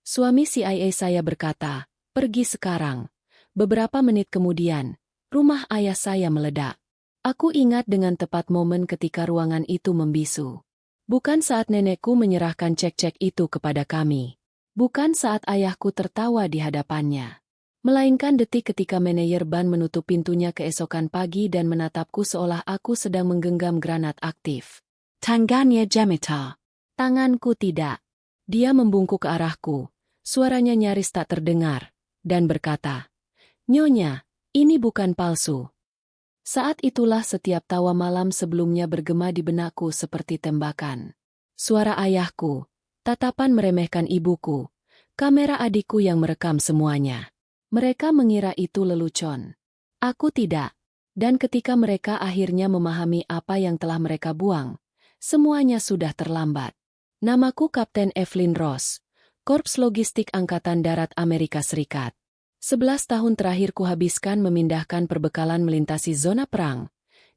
Suami CIA saya berkata, pergi sekarang. Beberapa menit kemudian, rumah ayah saya meledak. Aku ingat dengan tepat momen ketika ruangan itu membisu. Bukan saat nenekku menyerahkan cek-cek itu kepada kami. Bukan saat ayahku tertawa di hadapannya. Melainkan detik ketika manajer ban menutup pintunya keesokan pagi dan menatapku seolah aku sedang menggenggam granat aktif. Tangannya gemetar. Tanganku tidak. Dia membungkuk ke arahku. Suaranya nyaris tak terdengar. Dan berkata, "Nyonya, ini bukan palsu." Saat itulah setiap tawa malam sebelumnya bergema di benakku seperti tembakan. Suara ayahku, tatapan meremehkan ibuku, kamera adikku yang merekam semuanya. Mereka mengira itu lelucon. Aku tidak. Dan ketika mereka akhirnya memahami apa yang telah mereka buang, semuanya sudah terlambat. Namaku Kapten Evelyn Ross, Korps Logistik Angkatan Darat Amerika Serikat. 11 tahun terakhir kuhabiskan memindahkan perbekalan melintasi zona perang,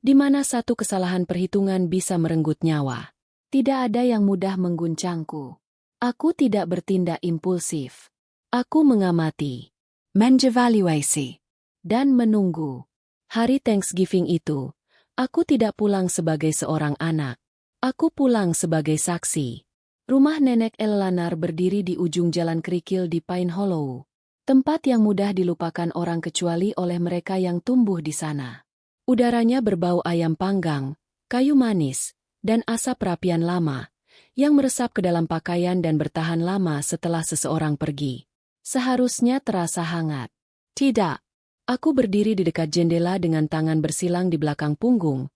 di mana satu kesalahan perhitungan bisa merenggut nyawa. Tidak ada yang mudah mengguncangku. Aku tidak bertindak impulsif. Aku mengamati, mengevaluasi, dan menunggu. Hari Thanksgiving itu, aku tidak pulang sebagai seorang anak. Aku pulang sebagai saksi. Rumah nenek Eleanor berdiri di ujung jalan kerikil di Pine Hollow. Tempat yang mudah dilupakan orang kecuali oleh mereka yang tumbuh di sana. Udaranya berbau ayam panggang, kayu manis, dan asap perapian lama, yang meresap ke dalam pakaian dan bertahan lama setelah seseorang pergi. Seharusnya terasa hangat. Tidak. Aku berdiri di dekat jendela dengan tangan bersilang di belakang punggung.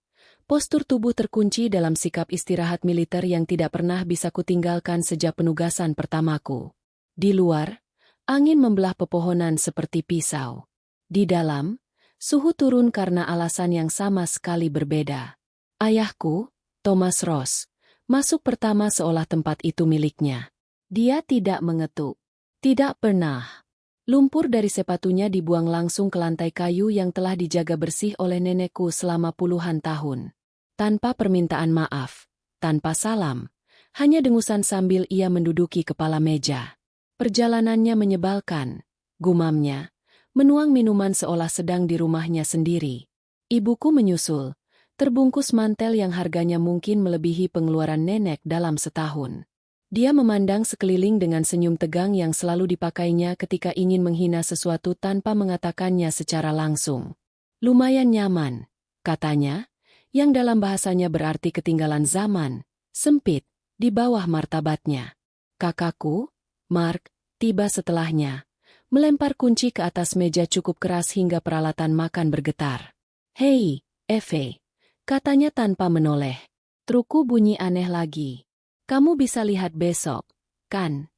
Postur tubuh terkunci dalam sikap istirahat militer yang tidak pernah bisa kutinggalkan sejak penugasan pertamaku. Di luar, angin membelah pepohonan seperti pisau. Di dalam, suhu turun karena alasan yang sama sekali berbeda. Ayahku, Thomas Ross, masuk pertama seolah tempat itu miliknya. Dia tidak mengetuk. Tidak pernah. Lumpur dari sepatunya dibuang langsung ke lantai kayu yang telah dijaga bersih oleh nenekku selama puluhan tahun. Tanpa permintaan maaf, tanpa salam, hanya dengusan sambil ia menduduki kepala meja. Perjalanannya menyebalkan, gumamnya, menuang minuman seolah sedang di rumahnya sendiri. Ibuku menyusul, terbungkus mantel yang harganya mungkin melebihi pengeluaran nenek dalam setahun. Dia memandang sekeliling dengan senyum tegang yang selalu dipakainya ketika ingin menghina sesuatu tanpa mengatakannya secara langsung. Lumayan nyaman, katanya, yang dalam bahasanya berarti ketinggalan zaman, sempit, di bawah martabatnya. Kakakku, Mark, tiba setelahnya, melempar kunci ke atas meja cukup keras hingga peralatan makan bergetar. "Hei, Eve," katanya tanpa menoleh. Truku bunyi aneh lagi. "Kamu bisa lihat besok, kan?"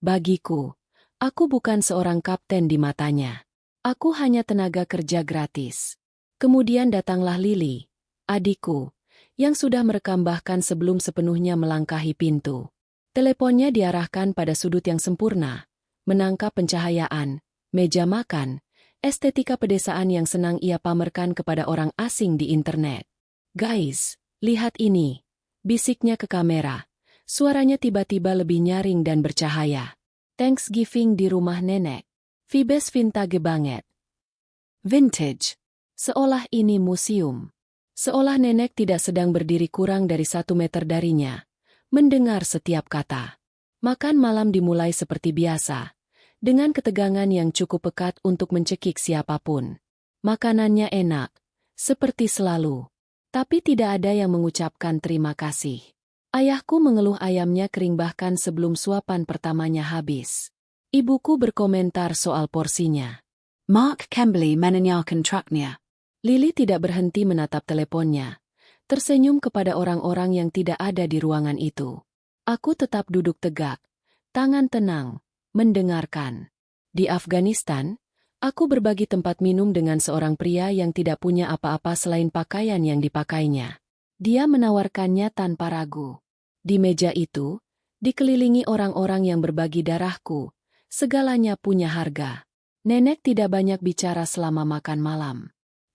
Bagiku, aku bukan seorang kapten di matanya. Aku hanya tenaga kerja gratis. Kemudian datanglah Lily, adikku, yang sudah merekam bahkan sebelum sepenuhnya melangkahi pintu. Teleponnya diarahkan pada sudut yang sempurna, menangkap pencahayaan, meja makan, estetika pedesaan yang senang ia pamerkan kepada orang asing di internet. "Guys, lihat ini," bisiknya ke kamera. Suaranya tiba-tiba lebih nyaring dan bercahaya. "Thanksgiving di rumah nenek. Vibes vintage banget. Vintage. Seolah ini museum. Seolah nenek tidak sedang berdiri kurang dari 1 meter darinya. Mendengar setiap kata. Makan malam dimulai seperti biasa. Dengan ketegangan yang cukup pekat untuk mencekik siapapun. Makanannya enak. Seperti selalu. Tapi tidak ada yang mengucapkan terima kasih. Ayahku mengeluh ayamnya kering bahkan sebelum suapan pertamanya habis. Ibuku berkomentar soal porsinya. Mark Kimberly menanyakan truknya. Lily tidak berhenti menatap teleponnya. Tersenyum kepada orang-orang yang tidak ada di ruangan itu. Aku tetap duduk tegak. Tangan tenang. Mendengarkan. Di Afghanistan, aku berbagi tempat minum dengan seorang pria yang tidak punya apa-apa selain pakaian yang dipakainya. Dia menawarkannya tanpa ragu. Di meja itu, dikelilingi orang-orang yang berbagi darahku, segalanya punya harga. Nenek tidak banyak bicara selama makan malam.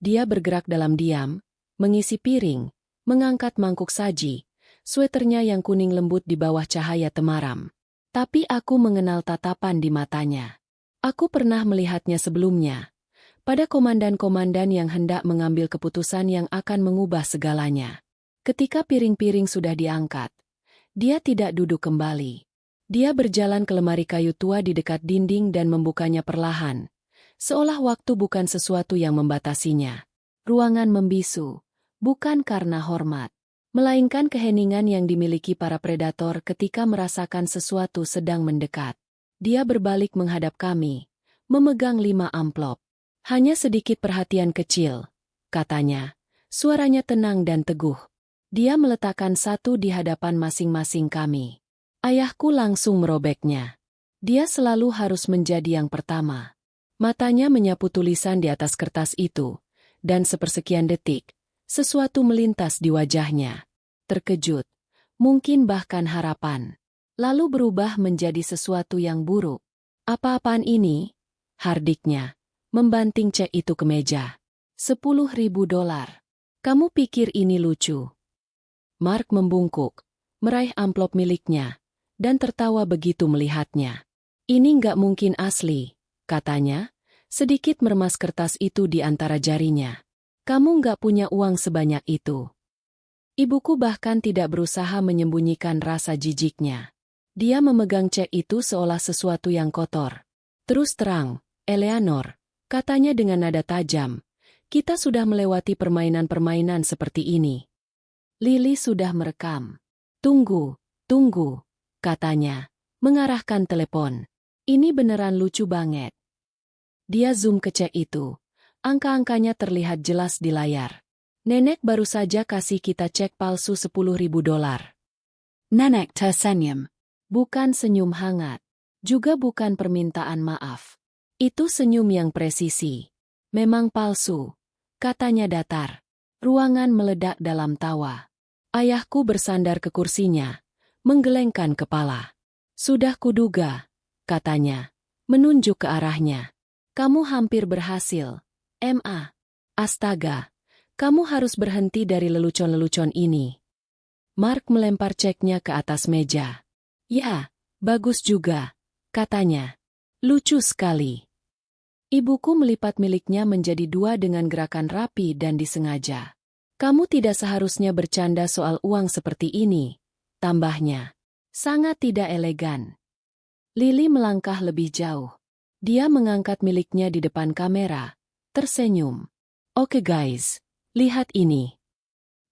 Dia bergerak dalam diam, mengisi piring, mengangkat mangkuk saji, sweternya yang kuning lembut di bawah cahaya temaram. Tapi aku mengenal tatapan di matanya. Aku pernah melihatnya sebelumnya. Pada komandan-komandan yang hendak mengambil keputusan yang akan mengubah segalanya. Ketika piring-piring sudah diangkat, dia tidak duduk kembali. Dia berjalan ke lemari kayu tua di dekat dinding dan membukanya perlahan. Seolah waktu bukan sesuatu yang membatasinya. Ruangan membisu, bukan karena hormat, melainkan keheningan yang dimiliki para predator ketika merasakan sesuatu sedang mendekat. Dia berbalik menghadap kami, memegang 5 amplop. Hanya sedikit perhatian kecil, katanya. Suaranya tenang dan teguh. Dia meletakkan satu di hadapan masing-masing kami. Ayahku langsung merobeknya. Dia selalu harus menjadi yang pertama. Matanya menyapu tulisan di atas kertas itu, dan sepersekian detik, sesuatu melintas di wajahnya. Terkejut, mungkin bahkan harapan. Lalu berubah menjadi sesuatu yang buruk. Apa-apaan ini? Hardiknya, membanting cek itu ke meja. $10.000. Kamu pikir ini lucu? Mark membungkuk, meraih amplop miliknya, dan tertawa begitu melihatnya. Ini nggak mungkin asli, katanya, sedikit meremas kertas itu di antara jarinya. Kamu nggak punya uang sebanyak itu. Ibuku bahkan tidak berusaha menyembunyikan rasa jijiknya. Dia memegang cek itu seolah sesuatu yang kotor. Terus terang, Eleanor, katanya dengan nada tajam, kita sudah melewati permainan-permainan seperti ini. Lily sudah merekam. Tunggu, katanya, mengarahkan telepon. Ini beneran lucu banget. Dia zoom ke cek itu. Angka-angkanya terlihat jelas di layar. Nenek baru saja kasih kita cek palsu $10.000. Nenek tersenyum. Bukan senyum hangat. Juga bukan permintaan maaf. Itu senyum yang presisi. Memang palsu, katanya datar. Ruangan meledak dalam tawa. Ayahku bersandar ke kursinya, menggelengkan kepala. Sudah kuduga, katanya, menunjuk ke arahnya. Kamu hampir berhasil, Ma. Astaga. Kamu harus berhenti dari lelucon-lelucon ini. Mark melempar ceknya ke atas meja. Ya, bagus juga, katanya. Lucu sekali. Ibuku melipat miliknya menjadi 2 dengan gerakan rapi dan disengaja. Kamu tidak seharusnya bercanda soal uang seperti ini, tambahnya. Sangat tidak elegan. Lily melangkah lebih jauh. Dia mengangkat miliknya di depan kamera, tersenyum. Oke guys. Lihat ini.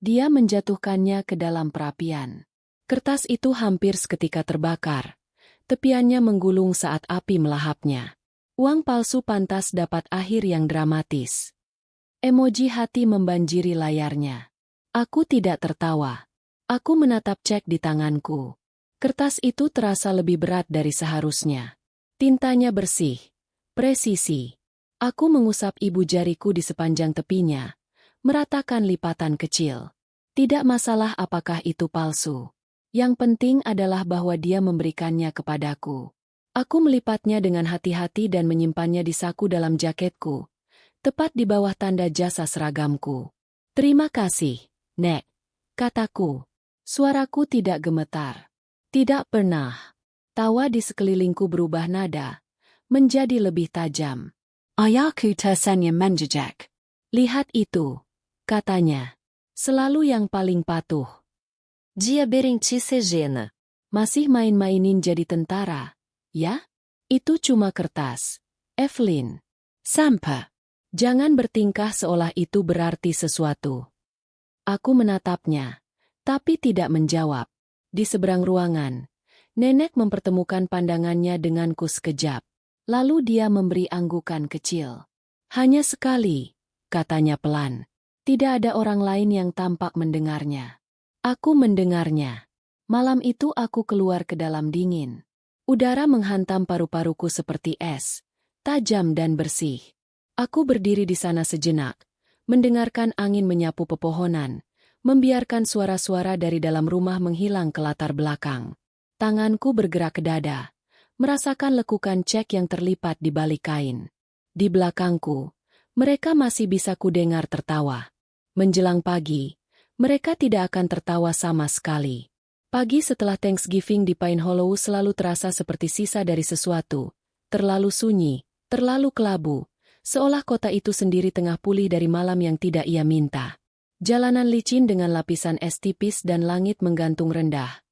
Dia menjatuhkannya ke dalam perapian. Kertas itu hampir seketika terbakar. Tepiannya menggulung saat api melahapnya. Uang palsu pantas dapat akhir yang dramatis. Emoji hati membanjiri layarnya. Aku tidak tertawa. Aku menatap cek di tanganku. Kertas itu terasa lebih berat dari seharusnya. Tintanya bersih, presisi. Aku mengusap ibu jariku di sepanjang tepinya. Meratakan lipatan kecil. Tidak masalah apakah itu palsu. Yang penting adalah bahwa dia memberikannya kepadaku. Aku melipatnya dengan hati-hati dan menyimpannya di saku dalam jaketku, tepat di bawah tanda jasa seragamku. Terima kasih, Nek, kataku. Suaraku tidak gemetar. Tidak pernah. Tawa di sekelilingku berubah nada, menjadi lebih tajam. Ayahku tersenyum menjejak. Lihat itu. Katanya, selalu yang paling patuh. Dia berhenti sejenak. Masih main-mainin jadi tentara, ya? Itu cuma kertas. Evelyn. Sampai. Jangan bertingkah seolah itu berarti sesuatu. Aku menatapnya, tapi tidak menjawab. Di seberang ruangan, nenek mempertemukan pandangannya denganku sekejap. Lalu dia memberi anggukan kecil. Hanya sekali, katanya pelan. Tidak ada orang lain yang tampak mendengarnya. Aku mendengarnya. Malam itu aku keluar ke dalam dingin. Udara menghantam paru-paruku seperti es, tajam dan bersih. Aku berdiri di sana sejenak, mendengarkan angin menyapu pepohonan, membiarkan suara-suara dari dalam rumah menghilang ke latar belakang. Tanganku bergerak ke dada, merasakan lekukan cek yang terlipat di balik kain. Di belakangku, mereka masih bisa kudengar tertawa. Menjelang pagi, mereka tidak akan tertawa sama sekali. Pagi setelah Thanksgiving di Pine Hollow selalu terasa seperti sisa dari sesuatu. Terlalu sunyi, terlalu kelabu, seolah kota itu sendiri tengah pulih dari malam yang tidak ia minta. Jalanan licin dengan lapisan es tipis dan langit menggantung rendah.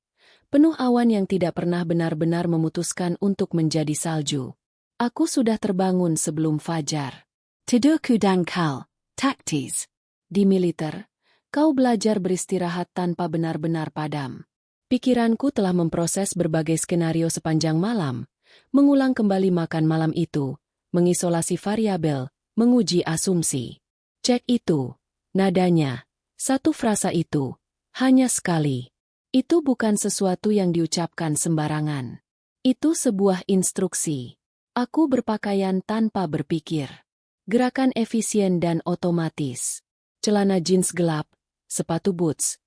Penuh awan yang tidak pernah benar-benar memutuskan untuk menjadi salju. Aku sudah terbangun sebelum fajar. Tidurku dangkal, taktis. Di militer, kau belajar beristirahat tanpa benar-benar padam. Pikiranku telah memproses berbagai skenario sepanjang malam, mengulang kembali makan malam itu, mengisolasi variabel, menguji asumsi. Cek itu, nadanya, satu frasa itu, hanya sekali. Itu bukan sesuatu yang diucapkan sembarangan. Itu sebuah instruksi. Aku berpakaian tanpa berpikir. Gerakan efisien dan otomatis. Celana jeans gelap, sepatu boots,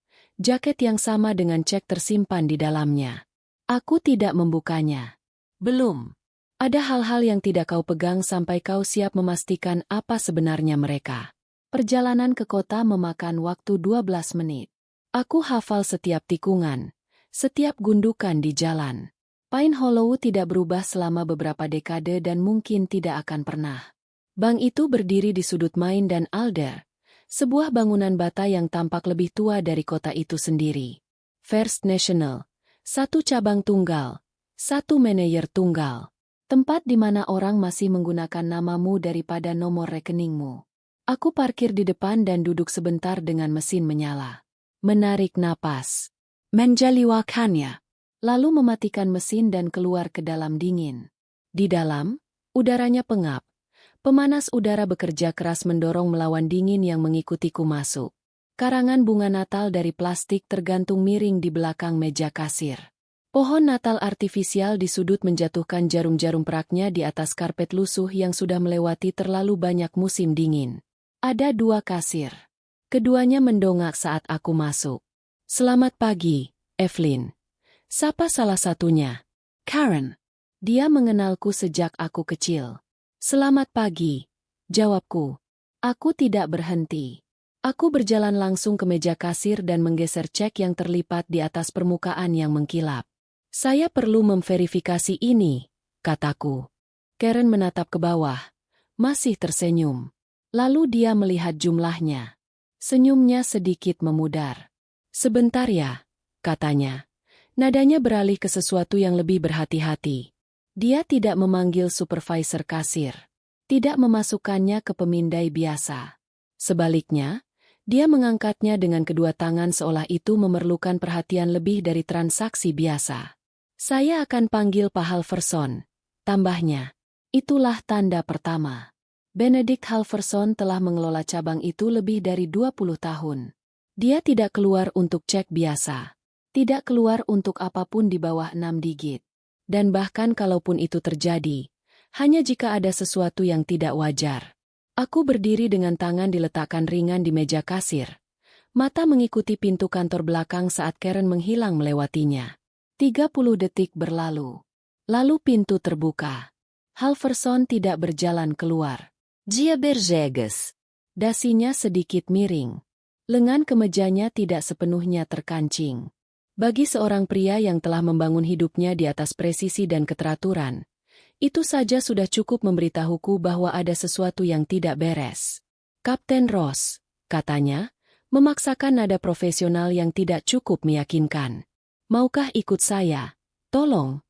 jaket yang sama dengan cek tersimpan di dalamnya. Aku tidak membukanya. Belum. Ada hal-hal yang tidak kau pegang sampai kau siap memastikan apa sebenarnya mereka. Perjalanan ke kota memakan waktu 12 menit. Aku hafal setiap tikungan, setiap gundukan di jalan. Pine Hollow tidak berubah selama beberapa dekade dan mungkin tidak akan pernah. Bank itu berdiri di sudut Main dan Alder, sebuah bangunan bata yang tampak lebih tua dari kota itu sendiri. First National, satu cabang tunggal, satu manajer tunggal. Tempat di mana orang masih menggunakan namamu daripada nomor rekeningmu. Aku parkir di depan dan duduk sebentar dengan mesin menyala. Menarik napas. Menjaliwakannya. Lalu mematikan mesin dan keluar ke dalam dingin. Di dalam, udaranya pengap. Pemanas udara bekerja keras mendorong melawan dingin yang mengikutiku masuk. Karangan bunga Natal dari plastik tergantung miring di belakang meja kasir. Pohon Natal artifisial di sudut menjatuhkan jarum-jarum peraknya di atas karpet lusuh yang sudah melewati terlalu banyak musim dingin. Ada dua kasir. Keduanya mendongak saat aku masuk. Selamat pagi, Evelyn. Sapa salah satunya. Karen. Dia mengenalku sejak aku kecil. Selamat pagi, jawabku. Aku tidak berhenti. Aku berjalan langsung ke meja kasir dan menggeser cek yang terlipat di atas permukaan yang mengkilap. Saya perlu memverifikasi ini, kataku. Karen menatap ke bawah, masih tersenyum. Lalu dia melihat jumlahnya. Senyumnya sedikit memudar. Sebentar ya, katanya. Nadanya beralih ke sesuatu yang lebih berhati-hati. Dia tidak memanggil supervisor kasir. Tidak memasukkannya ke pemindai biasa. Sebaliknya, dia mengangkatnya dengan kedua tangan seolah itu memerlukan perhatian lebih dari transaksi biasa. Saya akan panggil Pak Halverson, tambahnya. Itulah tanda pertama. Benedict Halverson telah mengelola cabang itu lebih dari 20 tahun. Dia tidak keluar untuk cek biasa. Tidak keluar untuk apapun di bawah 6 digit. Dan bahkan kalaupun itu terjadi, hanya jika ada sesuatu yang tidak wajar. Aku berdiri dengan tangan diletakkan ringan di meja kasir. Mata mengikuti pintu kantor belakang saat Karen menghilang melewatinya. 30 detik berlalu. Lalu pintu terbuka. Halverson tidak berjalan keluar. Dia bergegas. Dasinya sedikit miring. Lengan kemejanya tidak sepenuhnya terkancing. Bagi seorang pria yang telah membangun hidupnya di atas presisi dan keteraturan, itu saja sudah cukup memberitahuku bahwa ada sesuatu yang tidak beres. Kapten Ross, katanya, memaksakan nada profesional yang tidak cukup meyakinkan. Maukah ikut saya? Tolong.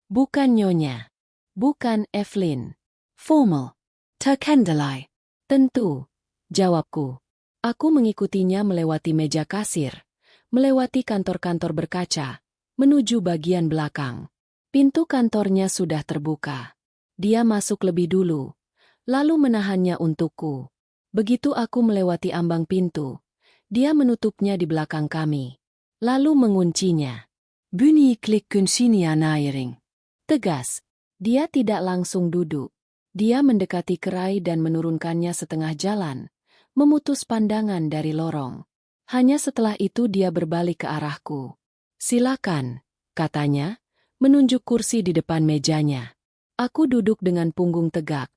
Bukan Nyonya. Bukan Evelyn. Formal. Terkendalai. Tentu. Jawabku. Aku mengikutinya melewati meja kasir. Melewati kantor-kantor berkaca, menuju bagian belakang. Pintu kantornya sudah terbuka. Dia masuk lebih dulu, lalu menahannya untukku. Begitu aku melewati ambang pintu, dia menutupnya di belakang kami. Lalu menguncinya. Bunyi klik kuncinya nairing. Tegas, dia tidak langsung duduk. Dia mendekati kerai dan menurunkannya setengah jalan, memutus pandangan dari lorong. Hanya setelah itu dia berbalik ke arahku. Silakan, katanya, menunjuk kursi di depan mejanya. Aku duduk dengan punggung tegak,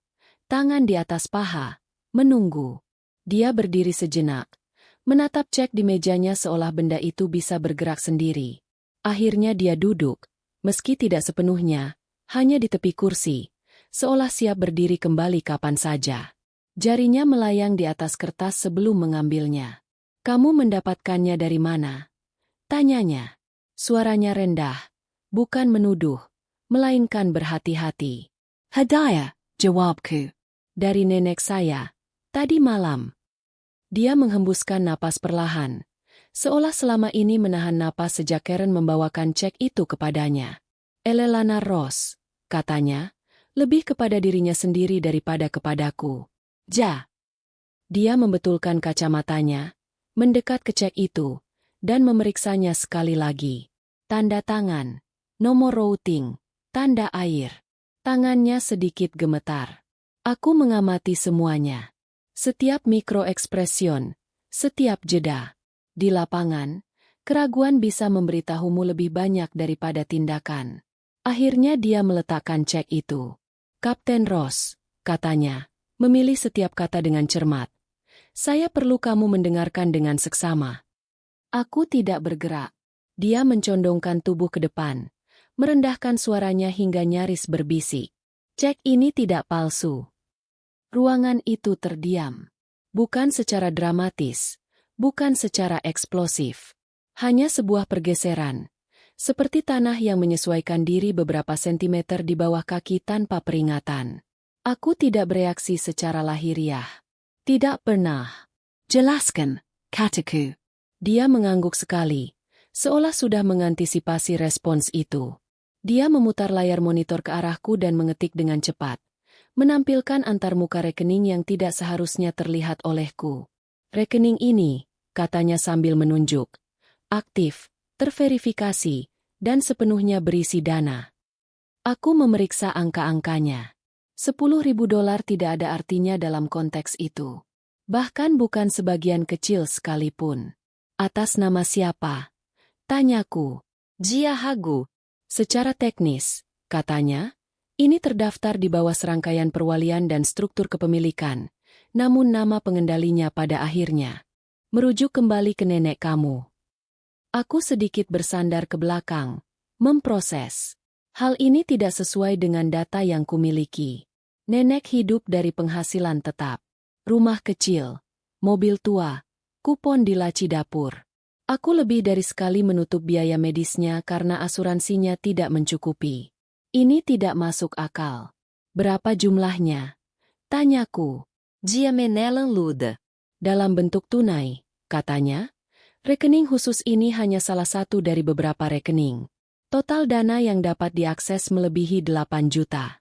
tangan di atas paha, menunggu. Dia berdiri sejenak, menatap cek di mejanya seolah benda itu bisa bergerak sendiri. Akhirnya dia duduk, meski tidak sepenuhnya, hanya di tepi kursi, seolah siap berdiri kembali kapan saja. Jarinya melayang di atas kertas sebelum mengambilnya. "Kamu mendapatkannya dari mana?" tanyanya. Suaranya rendah, bukan menuduh, melainkan berhati-hati. "Hadiah," jawabku. "Dari nenek saya, tadi malam." Dia menghembuskan napas perlahan, seolah selama ini menahan napas sejak Karen membawakan cek itu kepadanya. "Elelana Ross," katanya, "lebih kepada dirinya sendiri daripada kepadaku." Ja. Dia membetulkan kacamatanya, mendekat ke cek itu, dan memeriksanya sekali lagi. Tanda tangan, nomor routing, tanda air. Tangannya sedikit gemetar. Aku mengamati semuanya. Setiap mikroekspresion, setiap jeda. Di lapangan, keraguan bisa memberitahumu lebih banyak daripada tindakan. Akhirnya dia meletakkan cek itu. "Kapten Ross," katanya, memilih setiap kata dengan cermat. "Saya perlu kamu mendengarkan dengan seksama." Aku tidak bergerak. Dia mencondongkan tubuh ke depan, merendahkan suaranya hingga nyaris berbisik. "Cek ini tidak palsu." Ruangan itu terdiam. Bukan secara dramatis, bukan secara eksplosif. Hanya sebuah pergeseran, seperti tanah yang menyesuaikan diri beberapa sentimeter di bawah kaki tanpa peringatan. Aku tidak bereaksi secara lahiriah. "Tidak pernah." "Jelaskan," kataku. Dia mengangguk sekali, seolah sudah mengantisipasi respons itu. Dia memutar layar monitor ke arahku dan mengetik dengan cepat, menampilkan antarmuka rekening yang tidak seharusnya terlihat olehku. "Rekening ini," katanya sambil menunjuk, "aktif, terverifikasi, dan sepenuhnya berisi dana." Aku memeriksa angka-angkanya. $10.000 tidak ada artinya dalam konteks itu. Bahkan bukan sebagian kecil sekalipun. "Atas nama siapa?" tanyaku. "Jia Hagu." "Secara teknis," katanya, "ini terdaftar di bawah serangkaian perwalian dan struktur kepemilikan, namun nama pengendalinya pada akhirnya merujuk kembali ke nenek kamu." Aku sedikit bersandar ke belakang, memproses. Hal ini tidak sesuai dengan data yang kumiliki. Nenek hidup dari penghasilan tetap, rumah kecil, mobil tua, kupon di laci dapur. Aku lebih dari sekali menutup biaya medisnya karena asuransinya tidak mencukupi. Ini tidak masuk akal. "Berapa jumlahnya?" tanyaku. "Jia menelen lude." "Dalam bentuk tunai," katanya. "Rekening khusus ini hanya salah satu dari beberapa rekening. Total dana yang dapat diakses melebihi 8 juta."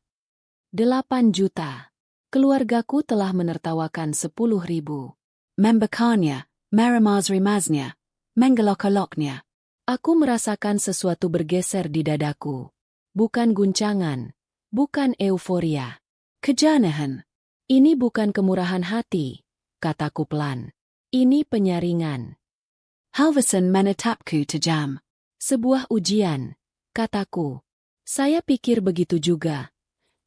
8 juta. Keluargaku telah menertawakan 10.000. "Membekannya, meramaz-rimaznya, menggelok-geloknya." Aku merasakan sesuatu bergeser di dadaku. Bukan guncangan, bukan euforia. Kejanahan. "Ini bukan kemurahan hati," kataku pelan. "Ini penyaringan." "Halverson menetapku tajam." "Sebuah ujian," kataku. "Saya pikir begitu juga,"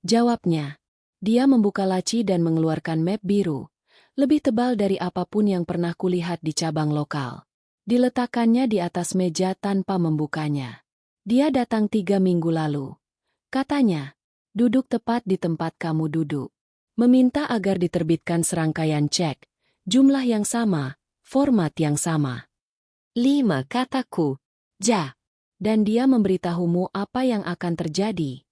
jawabnya. Dia membuka laci dan mengeluarkan map biru, lebih tebal dari apapun yang pernah kulihat di cabang lokal. Diletakkannya di atas meja tanpa membukanya. "Dia datang 3 minggu lalu," katanya. "Duduk tepat di tempat kamu duduk. Meminta agar diterbitkan serangkaian cek, jumlah yang sama, format yang sama." 5, kataku. "Ja." "Dan dia memberitahumu apa yang akan terjadi."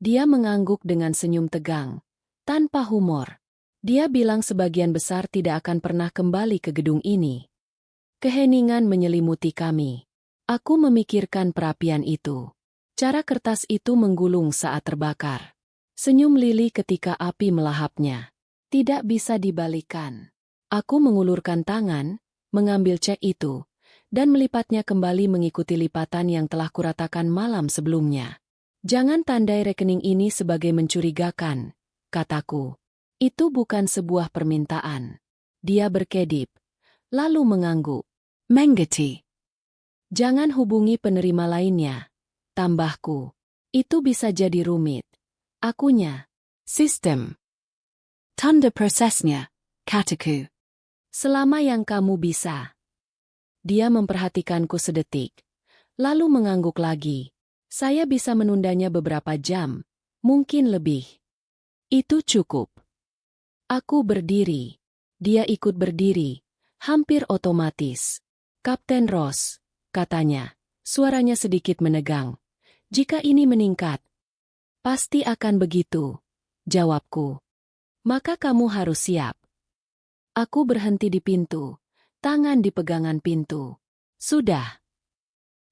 Dia mengangguk dengan senyum tegang, tanpa humor. Dia bilang sebagian besar tidak akan pernah kembali ke gedung ini. Keheningan menyelimuti kami. Aku memikirkan perapian itu. Cara kertas itu menggulung saat terbakar. Senyum Lili ketika api melahapnya. Tidak bisa dibalikan. Aku mengulurkan tangan, mengambil cek itu, dan melipatnya kembali mengikuti lipatan yang telah kuratakan malam sebelumnya. "Jangan tandai rekening ini sebagai mencurigakan," kataku. "Itu bukan sebuah permintaan." Dia berkedip, lalu mengangguk. "Mengerti." "Jangan hubungi penerima lainnya," tambahku. "Itu bisa jadi rumit." Akunya. "Sistem." "Tanda prosesnya," kataku. "Selama yang kamu bisa." Dia memperhatikanku sedetik, lalu mengangguk lagi. Saya bisa menundanya beberapa jam, mungkin lebih. Itu cukup. Aku berdiri. Dia ikut berdiri, hampir otomatis. Kapten Ross, katanya, suaranya sedikit menegang. Jika ini meningkat, pasti akan begitu, jawabku. Maka kamu harus siap. Aku berhenti di pintu, tangan di pegangan pintu. Sudah.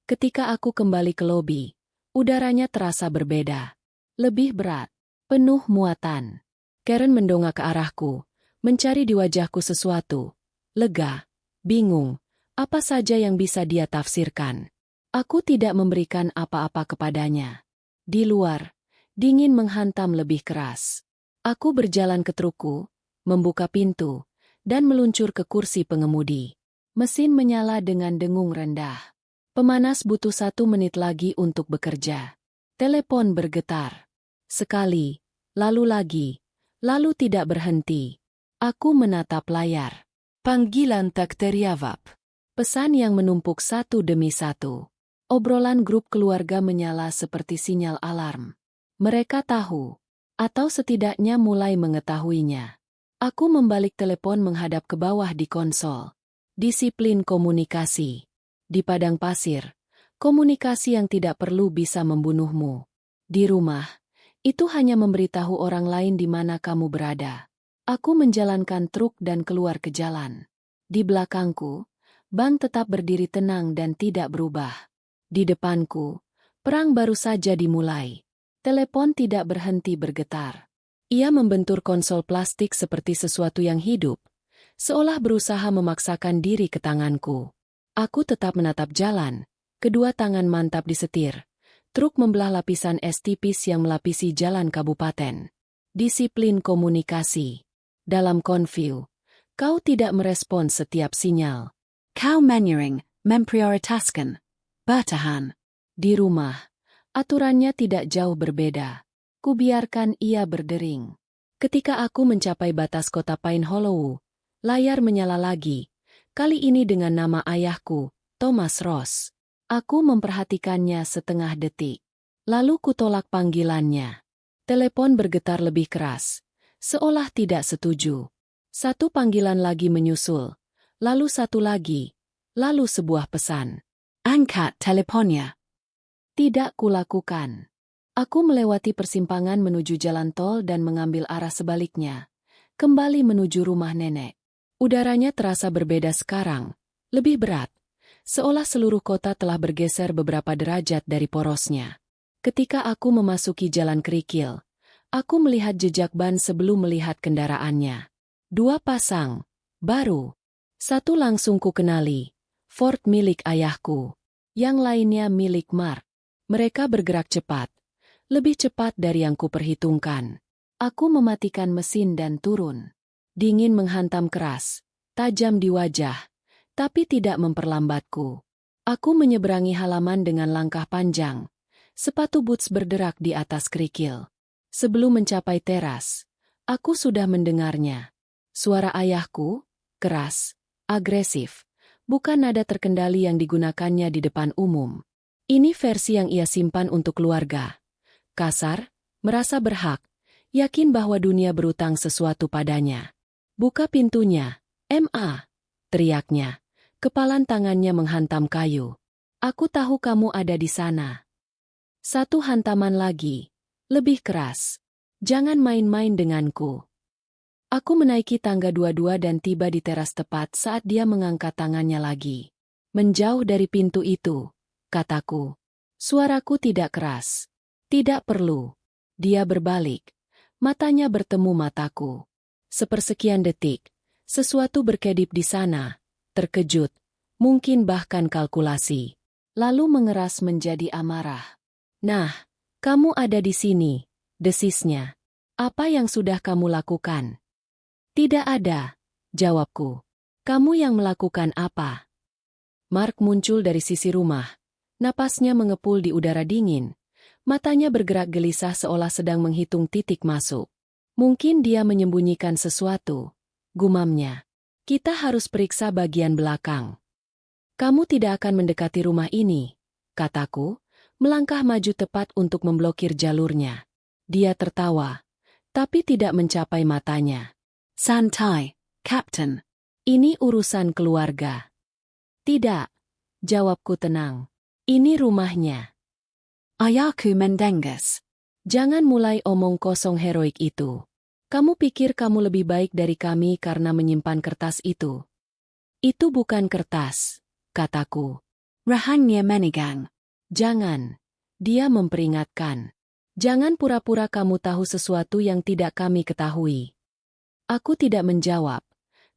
Ketika aku kembali ke lobi, udaranya terasa berbeda. Lebih berat, penuh muatan. Karen mendongak ke arahku, mencari di wajahku sesuatu. Lega, bingung, apa saja yang bisa dia tafsirkan. Aku tidak memberikan apa-apa kepadanya. Di luar, dingin menghantam lebih keras. Aku berjalan ke trukku, membuka pintu, dan meluncur ke kursi pengemudi. Mesin menyala dengan dengung rendah. Pemanas butuh 1 menit lagi untuk bekerja. Telepon bergetar. Sekali, lalu lagi, lalu tidak berhenti. Aku menatap layar. Panggilan tak terjawab. Pesan yang menumpuk satu demi satu. Obrolan grup keluarga menyala seperti sinyal alarm. Mereka tahu, atau setidaknya mulai mengetahuinya. Aku membalik telepon menghadap ke bawah di konsol. Disiplin komunikasi. Di padang pasir, komunikasi yang tidak perlu bisa membunuhmu. Di rumah, itu hanya memberitahu orang lain di mana kamu berada. Aku menjalankan truk dan keluar ke jalan. Di belakangku, bank tetap berdiri tenang dan tidak berubah. Di depanku, perang baru saja dimulai. Telepon tidak berhenti bergetar. Ia membentur konsol plastik seperti sesuatu yang hidup, seolah berusaha memaksakan diri ke tanganku. Aku tetap menatap jalan, kedua tangan mantap di setir. Truk membelah lapisan es tipis yang melapisi jalan kabupaten. Disiplin komunikasi. Dalam konview, kau tidak merespon setiap sinyal. Kau menyering, memprioritaskan. Bertahan. Di rumah, aturannya tidak jauh berbeda. Kubiarkan ia berdering. Ketika aku mencapai batas kota Pine Hollow, layar menyala lagi. Kali ini dengan nama ayahku, Thomas Ross. Aku memperhatikannya setengah detik. Lalu kutolak panggilannya. Telepon bergetar lebih keras, seolah tidak setuju. 1 panggilan lagi menyusul, lalu 1 lagi, lalu sebuah pesan. Angkat teleponnya. Tidak kulakukan. Aku melewati persimpangan menuju jalan tol dan mengambil arah sebaliknya. Kembali menuju rumah nenek. Udaranya terasa berbeda sekarang, lebih berat, seolah seluruh kota telah bergeser beberapa derajat dari porosnya. Ketika aku memasuki jalan kerikil, aku melihat jejak ban sebelum melihat kendaraannya. 2 pasang, baru. 1 langsung ku kenali, Ford milik ayahku. Yang lainnya milik Mark. Mereka bergerak cepat, lebih cepat dari yang kuperhitungkan. Aku mematikan mesin dan turun. Dingin menghantam keras, tajam di wajah, tapi tidak memperlambatku. Aku menyeberangi halaman dengan langkah panjang. Sepatu boots berderak di atas kerikil. Sebelum mencapai teras, aku sudah mendengarnya. Suara ayahku, keras, agresif, bukan nada terkendali yang digunakannya di depan umum. Ini versi yang ia simpan untuk keluarga. Kasar, merasa berhak, yakin bahwa dunia berutang sesuatu padanya. Buka pintunya, Ma, teriaknya. Kepalan tangannya menghantam kayu. Aku tahu kamu ada di sana. 1 hantaman lagi, lebih keras. Jangan main-main denganku. Aku menaiki tangga 22 dan tiba di teras tepat saat dia mengangkat tangannya lagi. Menjauh dari pintu itu, kataku. Suaraku tidak keras. Tidak perlu. Dia berbalik. Matanya bertemu mataku. Sepersekian detik, sesuatu berkedip di sana, terkejut, mungkin bahkan kalkulasi. Lalu mengeras menjadi amarah. Nah, kamu ada di sini, desisnya. Apa yang sudah kamu lakukan? Tidak ada, jawabku. Kamu yang melakukan apa? Mark muncul dari sisi rumah. Napasnya mengepul di udara dingin. Matanya bergerak gelisah seolah sedang menghitung titik masuk. Mungkin dia menyembunyikan sesuatu, gumamnya. Kita harus periksa bagian belakang. Kamu tidak akan mendekati rumah ini, kataku, melangkah maju tepat untuk memblokir jalurnya. Dia tertawa, tapi tidak mencapai matanya. Santai, Captain. Ini urusan keluarga. Tidak, jawabku tenang. Ini rumahnya. Ayahku mendengas. Jangan mulai omong kosong heroik itu. Kamu pikir kamu lebih baik dari kami karena menyimpan kertas itu? Itu bukan kertas, kataku. Rahangnya menigang. Jangan. Dia memperingatkan. Jangan pura-pura kamu tahu sesuatu yang tidak kami ketahui. Aku tidak menjawab,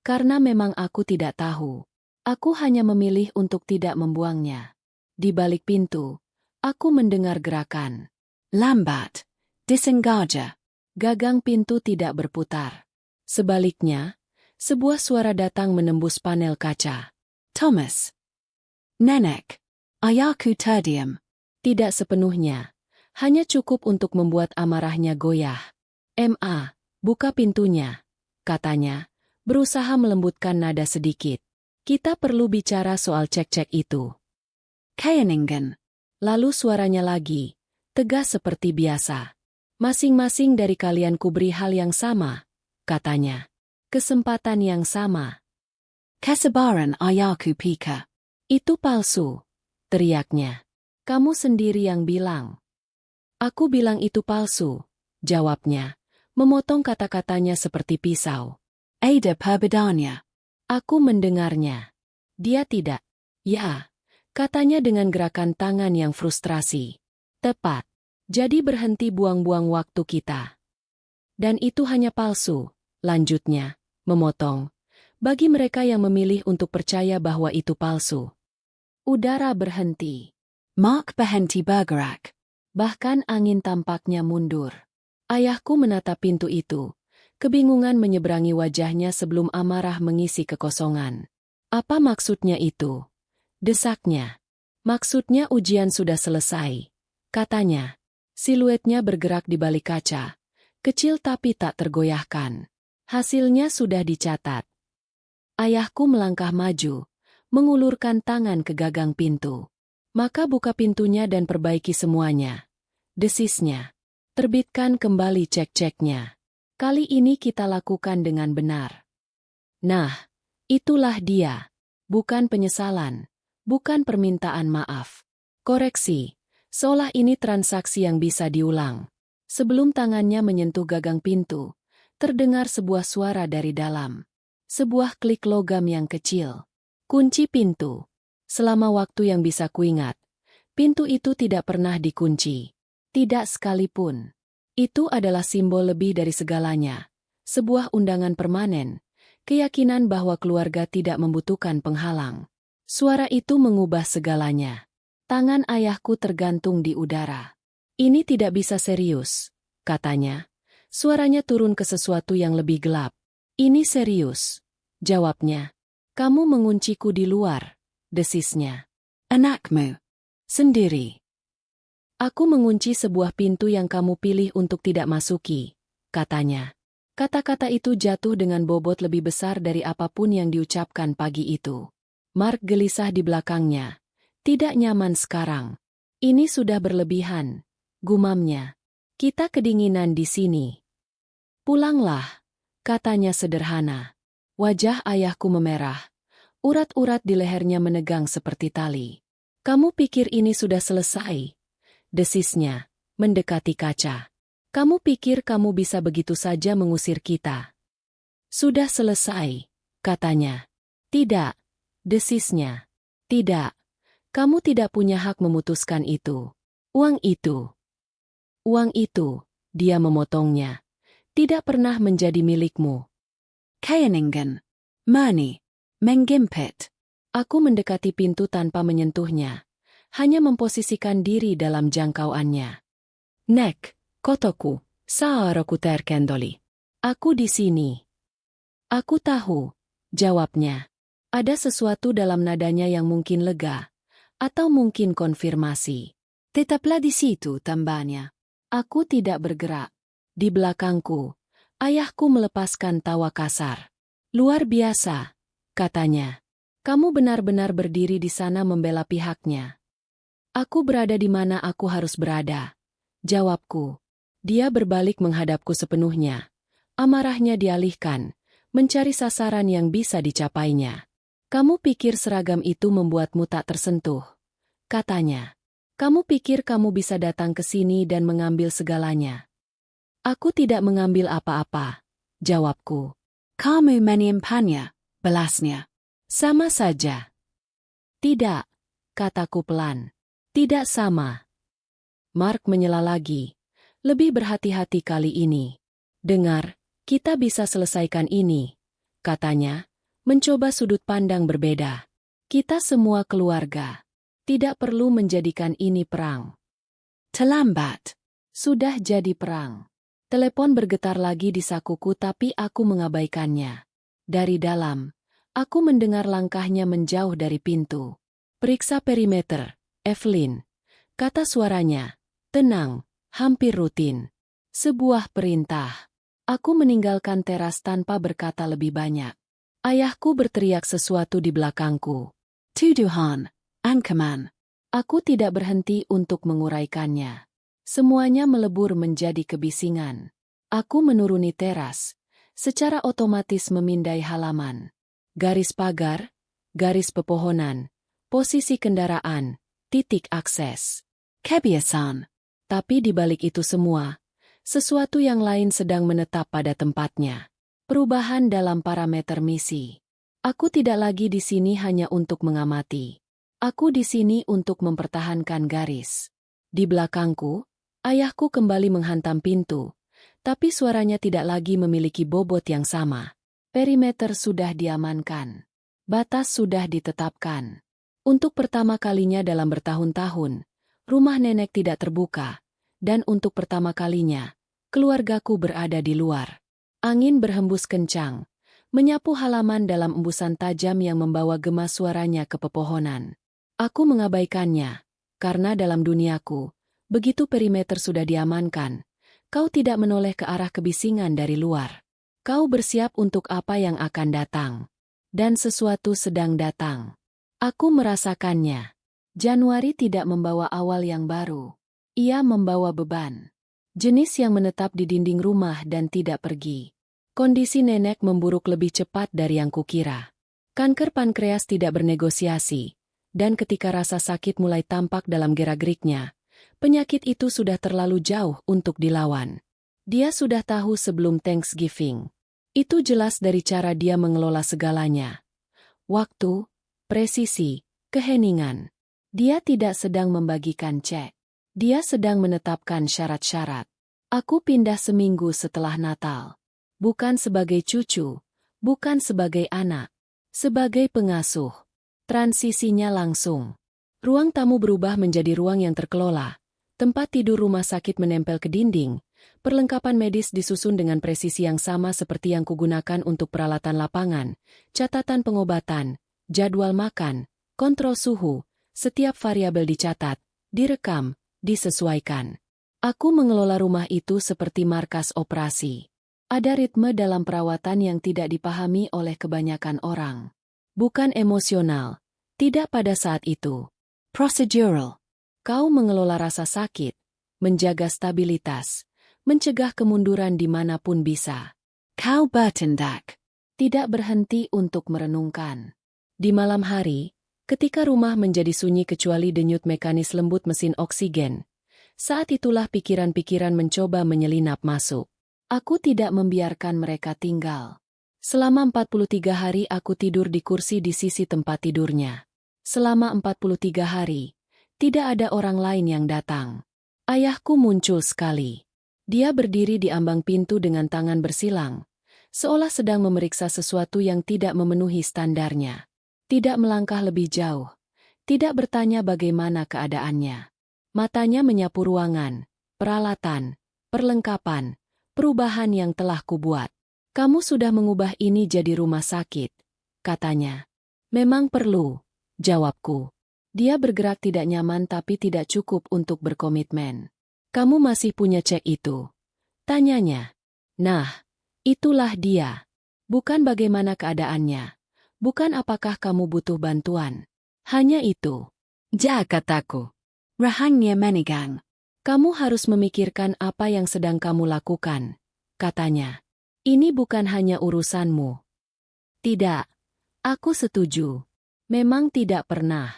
karena memang aku tidak tahu. Aku hanya memilih untuk tidak membuangnya. Di balik pintu, aku mendengar gerakan. Lambat. Disengage. Gagang pintu tidak berputar. Sebaliknya, sebuah suara datang menembus panel kaca. Thomas. Nenek. Ayahku terdiam. Tidak sepenuhnya. Hanya cukup untuk membuat amarahnya goyah. Ma, buka pintunya, katanya, berusaha melembutkan nada sedikit. Kita perlu bicara soal cek-cek itu. Kayaningen. Lalu suaranya lagi, tegas seperti biasa. Masing-masing dari kalian kuberi hal yang sama, katanya. Kesempatan yang sama. Kesabaran ayahku pika. Itu palsu, teriaknya. Kamu sendiri yang bilang. Aku bilang itu palsu, jawabnya, memotong kata-katanya seperti pisau. Ada perbedaannya. Aku mendengarnya. Dia tidak. Ya, katanya dengan gerakan tangan yang frustrasi. Tepat. Jadi berhenti buang-buang waktu kita. Dan itu hanya palsu, lanjutnya, memotong. Bagi mereka yang memilih untuk percaya bahwa itu palsu. Udara berhenti. Mark berhenti bergerak. Bahkan angin tampaknya mundur. Ayahku menatap pintu itu. Kebingungan menyeberangi wajahnya sebelum amarah mengisi kekosongan. Apa maksudnya itu? Desaknya. Maksudnya ujian sudah selesai. Katanya. Siluetnya bergerak di balik kaca. Kecil tapi tak tergoyahkan. Hasilnya sudah dicatat. Ayahku melangkah maju, mengulurkan tangan ke gagang pintu. Maka buka pintunya dan perbaiki semuanya. Desisnya. Terbitkan kembali cek-ceknya. Kali ini kita lakukan dengan benar. Nah, itulah dia. Bukan penyesalan. Bukan permintaan maaf. Koreksi. Seolah ini transaksi yang bisa diulang. Sebelum tangannya menyentuh gagang pintu, terdengar sebuah suara dari dalam. Sebuah klik logam yang kecil. Kunci pintu. Selama waktu yang bisa kuingat, pintu itu tidak pernah dikunci. Tidak sekalipun. Itu adalah simbol lebih dari segalanya. Sebuah undangan permanen. Keyakinan bahwa keluarga tidak membutuhkan penghalang. Suara itu mengubah segalanya. Tangan ayahku tergantung di udara. Ini tidak bisa serius, katanya. Suaranya turun ke sesuatu yang lebih gelap. Ini serius, jawabnya. Kamu mengunciku di luar, desisnya. Anakmu. Sendiri. Aku mengunci sebuah pintu yang kamu pilih untuk tidak masuki, katanya. Kata-kata itu jatuh dengan bobot lebih besar dari apapun yang diucapkan pagi itu. Mark gelisah di belakangnya. Tidak nyaman sekarang. Ini sudah berlebihan, gumamnya. Kita kedinginan di sini. Pulanglah, katanya sederhana. Wajah ayahku memerah. Urat-urat di lehernya menegang seperti tali. Kamu pikir ini sudah selesai? Desisnya, mendekati kaca. Kamu pikir kamu bisa begitu saja mengusir kita? Sudah selesai, katanya. Tidak, desisnya. Tidak. Kamu tidak punya hak memutuskan itu. Uang itu. Uang itu, dia memotongnya. Tidak pernah menjadi milikmu. Kayaningen. Money. Menggimpet. Aku mendekati pintu tanpa menyentuhnya. Hanya memposisikan diri dalam jangkauannya. Nek, kotoku, saaraku terkendali. Aku di sini. Aku tahu, jawabnya. Ada sesuatu dalam nadanya yang mungkin lega. Atau mungkin konfirmasi. Tetaplah di situ, tambahnya. Aku tidak bergerak. Di belakangku, ayahku melepaskan tawa kasar. Luar biasa, katanya. Kamu benar-benar berdiri di sana membela pihaknya. Aku berada di mana aku harus berada. Jawabku. Dia berbalik menghadapku sepenuhnya. Amarahnya dialihkan, mencari sasaran yang bisa dicapainya. Kamu pikir seragam itu membuatmu tak tersentuh? Katanya. Kamu pikir kamu bisa datang ke sini dan mengambil segalanya? Aku tidak mengambil apa-apa. Jawabku. Kamu menyimpannya, balasnya. Sama saja. Tidak, kataku pelan. Tidak sama. Mark menyela lagi. Lebih berhati-hati kali ini. Dengar, kita bisa selesaikan ini, katanya, mencoba sudut pandang berbeda. Kita semua keluarga. Tidak perlu menjadikan ini perang. Terlambat. Sudah jadi perang. Telepon bergetar lagi di sakuku tapi aku mengabaikannya. Dari dalam, aku mendengar langkahnya menjauh dari pintu. Periksa perimeter, Evelyn. Kata suaranya. Tenang, hampir rutin. Sebuah perintah. Aku meninggalkan teras tanpa berkata lebih banyak. Ayahku berteriak sesuatu di belakangku. Tuduhan, Anchorman. Aku tidak berhenti untuk menguraikannya. Semuanya melebur menjadi kebisingan. Aku menuruni teras, secara otomatis memindai halaman. Garis pagar, garis pepohonan, posisi kendaraan, titik akses. Kebiasaan. Tapi di balik itu semua, sesuatu yang lain sedang menetap pada tempatnya. Perubahan dalam parameter misi. Aku tidak lagi di sini hanya untuk mengamati. Aku di sini untuk mempertahankan garis. Di belakangku, ayahku kembali menghantam pintu, tapi suaranya tidak lagi memiliki bobot yang sama. Perimeter sudah diamankan. Batas sudah ditetapkan. Untuk pertama kalinya dalam bertahun-tahun, rumah nenek tidak terbuka, dan untuk pertama kalinya, keluargaku berada di luar. Angin berhembus kencang, menyapu halaman dalam embusan tajam yang membawa gema suaranya ke pepohonan. Aku mengabaikannya, karena dalam duniaku, begitu perimeter sudah diamankan, kau tidak menoleh ke arah kebisingan dari luar. Kau bersiap untuk apa yang akan datang. Dan sesuatu sedang datang. Aku merasakannya. Januari tidak membawa awal yang baru. Ia membawa beban. Jenis yang menetap di dinding rumah dan tidak pergi. Kondisi nenek memburuk lebih cepat dari yang kukira. Kanker pankreas tidak bernegosiasi, dan ketika rasa sakit mulai tampak dalam gerak-geriknya, penyakit itu sudah terlalu jauh untuk dilawan. Dia sudah tahu sebelum Thanksgiving. Itu jelas dari cara dia mengelola segalanya. Waktu, presisi, keheningan. Dia tidak sedang membagikan cek. Dia sedang menetapkan syarat-syarat. Aku pindah seminggu setelah Natal. Bukan sebagai cucu, bukan sebagai anak, sebagai pengasuh. Transisinya langsung. Ruang tamu berubah menjadi ruang yang terkelola. Tempat tidur rumah sakit menempel ke dinding. Perlengkapan medis disusun dengan presisi yang sama seperti yang kugunakan untuk peralatan lapangan. Catatan pengobatan, jadwal makan, kontrol suhu. Setiap variabel dicatat, direkam, disesuaikan. Aku mengelola rumah itu seperti markas operasi. Ada ritme dalam perawatan yang tidak dipahami oleh kebanyakan orang. Bukan emosional, tidak pada saat itu. Procedural. Kau mengelola rasa sakit, menjaga stabilitas, mencegah kemunduran dimanapun bisa. Kau bertindak. Tidak berhenti untuk merenungkan. Di malam hari, ketika rumah menjadi sunyi kecuali denyut mekanis lembut mesin oksigen, saat itulah pikiran-pikiran mencoba menyelinap masuk. Aku tidak membiarkan mereka tinggal. Selama 43 hari aku tidur di kursi di sisi tempat tidurnya. Selama 43 hari, tidak ada orang lain yang datang. Ayahku muncul sekali. Dia berdiri di ambang pintu dengan tangan bersilang, seolah sedang memeriksa sesuatu yang tidak memenuhi standarnya. Tidak melangkah lebih jauh, tidak bertanya bagaimana keadaannya. Matanya menyapu ruangan, peralatan, perlengkapan, perubahan yang telah kubuat. Kamu sudah mengubah ini jadi rumah sakit, katanya. Memang perlu, jawabku. Dia bergerak tidak nyaman tapi tidak cukup untuk berkomitmen. Kamu masih punya cek itu? Tanyanya. Nah, itulah dia. Bukan bagaimana keadaannya. Bukan apakah kamu butuh bantuan. Hanya itu. Ja, kataku. Rahangnya Manigang. Kamu harus memikirkan apa yang sedang kamu lakukan, katanya. Ini bukan hanya urusanmu. Tidak. Aku setuju. Memang tidak pernah.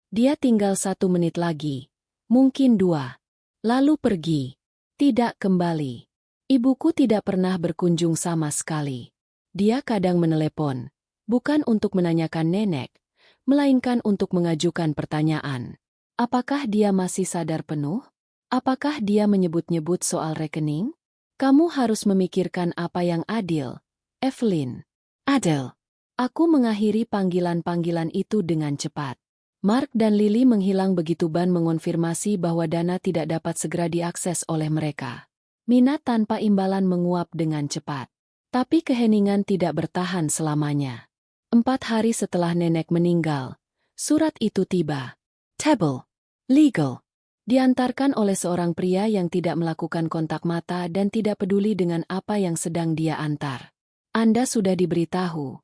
Dia tinggal 1 menit lagi. Mungkin 2. Lalu pergi. Tidak kembali. Ibuku tidak pernah berkunjung sama sekali. Dia kadang menelepon. Bukan untuk menanyakan nenek, melainkan untuk mengajukan pertanyaan. Apakah dia masih sadar penuh? Apakah dia menyebut-nyebut soal rekening? Kamu harus memikirkan apa yang adil. Evelyn. Adil. Aku mengakhiri panggilan-panggilan itu dengan cepat. Mark dan Lily menghilang begitu Ban mengonfirmasi bahwa dana tidak dapat segera diakses oleh mereka. Minat tanpa imbalan menguap dengan cepat. Tapi keheningan tidak bertahan selamanya. 4 hari setelah nenek meninggal, surat itu tiba. Table. Legal. Diantarkan oleh seorang pria yang tidak melakukan kontak mata dan tidak peduli dengan apa yang sedang dia antar. Anda sudah diberitahu,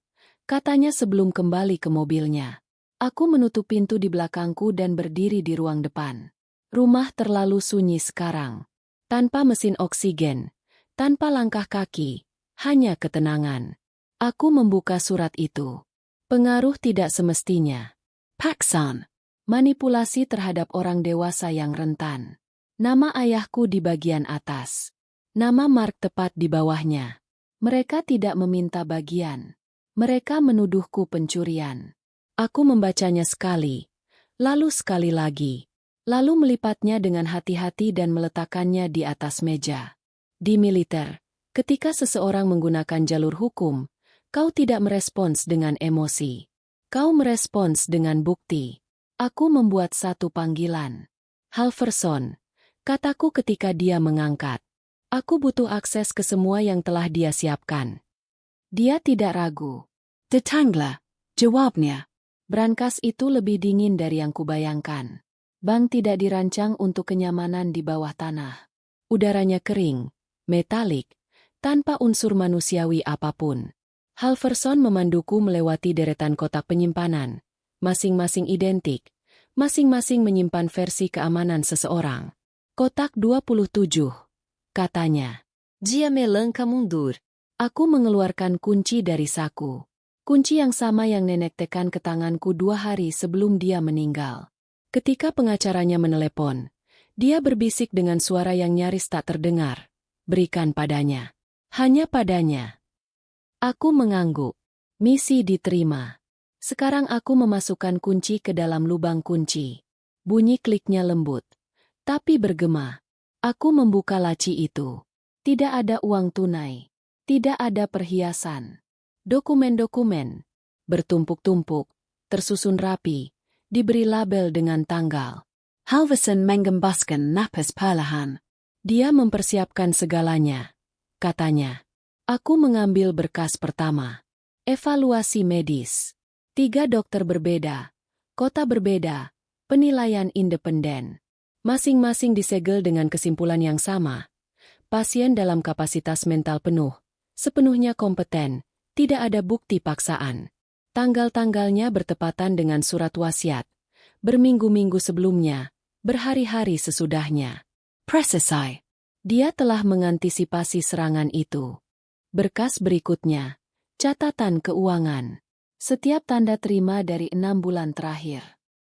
katanya sebelum kembali ke mobilnya. Aku menutup pintu di belakangku dan berdiri di ruang depan. Rumah terlalu sunyi sekarang. Tanpa mesin oksigen, tanpa langkah kaki, hanya ketenangan. Aku membuka surat itu. Pengaruh tidak semestinya. Paksan. Manipulasi terhadap orang dewasa yang rentan. Nama ayahku di bagian atas. Nama Mark tepat di bawahnya. Mereka tidak meminta bagian. Mereka menuduhku pencurian. Aku membacanya sekali, lalu sekali lagi. Lalu melipatnya dengan hati-hati dan meletakkannya di atas meja. Di militer, ketika seseorang menggunakan jalur hukum, kau tidak merespons dengan emosi. Kau merespons dengan bukti. Aku membuat satu panggilan. Halverson, kataku ketika dia mengangkat. Aku butuh akses ke semua yang telah dia siapkan. Dia tidak ragu. Detangla, jawabnya. Brankas itu lebih dingin dari yang kubayangkan. Bank tidak dirancang untuk kenyamanan di bawah tanah. Udaranya kering, metalik, tanpa unsur manusiawi apapun. Halverson memanduku melewati deretan kotak penyimpanan. Masing-masing identik, masing-masing menyimpan versi keamanan seseorang. Kotak 27, katanya. Dia melangkah mundur. Aku mengeluarkan kunci dari saku. Kunci yang sama yang nenek tekan ke tanganku 2 hari sebelum dia meninggal. Ketika pengacaranya menelepon, dia berbisik dengan suara yang nyaris tak terdengar. Berikan padanya. Hanya padanya. Aku mengangguk. Misi diterima. Sekarang aku memasukkan kunci ke dalam lubang kunci. Bunyi kliknya lembut, tapi bergema. Aku membuka laci itu. Tidak ada uang tunai. Tidak ada perhiasan. Dokumen-dokumen. Bertumpuk-tumpuk, tersusun rapi, diberi label dengan tanggal. Halverson mengembaskan napas perlahan. Dia mempersiapkan segalanya, katanya. Aku mengambil berkas pertama. Evaluasi medis. 3 dokter berbeda, kota berbeda, penilaian independen. Masing-masing disegel dengan kesimpulan yang sama. Pasien dalam kapasitas mental penuh, sepenuhnya kompeten, tidak ada bukti paksaan. Tanggal-tanggalnya bertepatan dengan surat wasiat. Berminggu-minggu sebelumnya, berhari-hari sesudahnya. Presesai. Dia telah mengantisipasi serangan itu. Berkas berikutnya, catatan keuangan. Setiap tanda terima dari 6 bulan terakhir.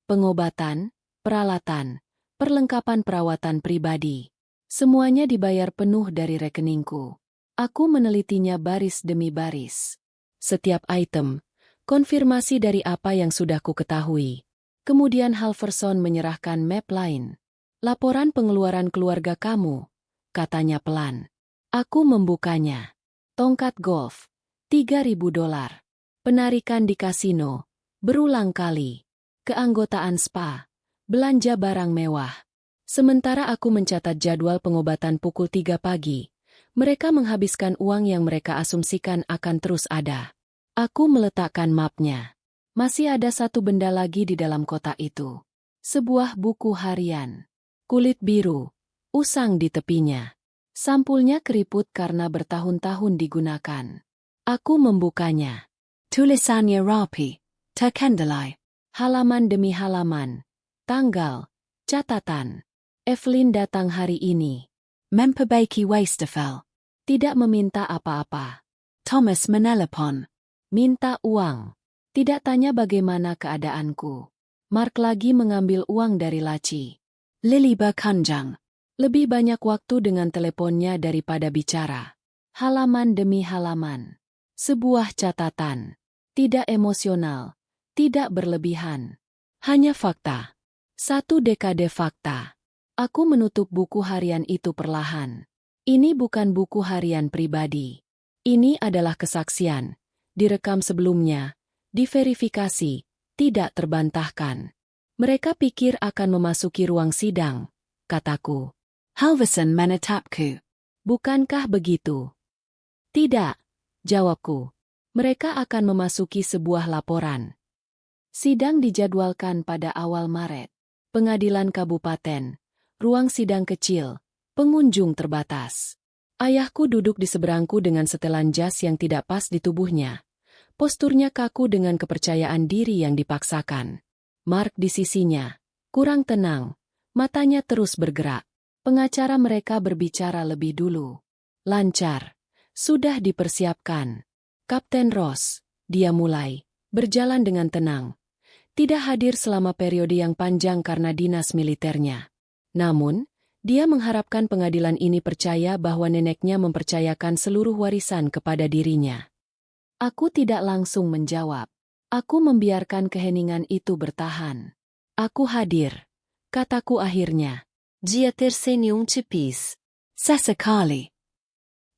Pengobatan, peralatan, perlengkapan perawatan pribadi. Semuanya dibayar penuh dari rekeningku. Aku menelitinya baris demi baris. Setiap item, konfirmasi dari apa yang sudah ku ketahui. Kemudian Halverson menyerahkan map lain. Laporan pengeluaran keluarga kamu, katanya pelan. Aku membukanya. Tongkat golf, $3.000. Penarikan di kasino, berulang kali. Keanggotaan spa, belanja barang mewah. Sementara aku mencatat jadwal pengobatan pukul 3 pagi, mereka menghabiskan uang yang mereka asumsikan akan terus ada. Aku meletakkan mapnya. Masih ada satu benda lagi di dalam kotak itu. Sebuah buku harian. Kulit biru, usang di tepinya. Sampulnya keriput karena bertahun-tahun digunakan. Aku membukanya. Tulisannya rapi, terkendalai. Halaman demi halaman. Tanggal, Catatan. Evelyn datang hari ini. Memperbaiki wastafel. Tidak meminta apa-apa. Thomas menelepon. Minta uang. Tidak tanya bagaimana keadaanku. Mark lagi mengambil uang dari laci. Lily berkanjang. Lebih banyak waktu dengan teleponnya daripada bicara. Halaman demi halaman. Sebuah catatan. Tidak emosional. Tidak berlebihan. Hanya fakta. 1 dekade fakta. Aku menutup buku harian itu perlahan. Ini bukan buku harian pribadi. Ini adalah kesaksian. Direkam sebelumnya. Diverifikasi. Tidak terbantahkan. Mereka pikir akan memasuki ruang sidang, kataku. Halverson menatapku. Bukankah begitu? Tidak, jawabku. Mereka akan memasuki sebuah laporan. Sidang dijadwalkan pada awal Maret. Pengadilan kabupaten. Ruang sidang kecil. Pengunjung terbatas. Ayahku duduk di seberangku dengan setelan jas yang tidak pas di tubuhnya. Posturnya kaku dengan kepercayaan diri yang dipaksakan. Mark di sisinya. Kurang tenang. Matanya terus bergerak. Pengacara mereka berbicara lebih dulu. Lancar. Sudah dipersiapkan. Kapten Ross, dia mulai. Berjalan dengan tenang. Tidak hadir selama periode yang panjang karena dinas militernya. Namun, dia mengharapkan pengadilan ini percaya bahwa neneknya mempercayakan seluruh warisan kepada dirinya. Aku tidak langsung menjawab. Aku membiarkan keheningan itu bertahan. Aku hadir. Kataku akhirnya. Dia tersenyum tipis. Sesekali.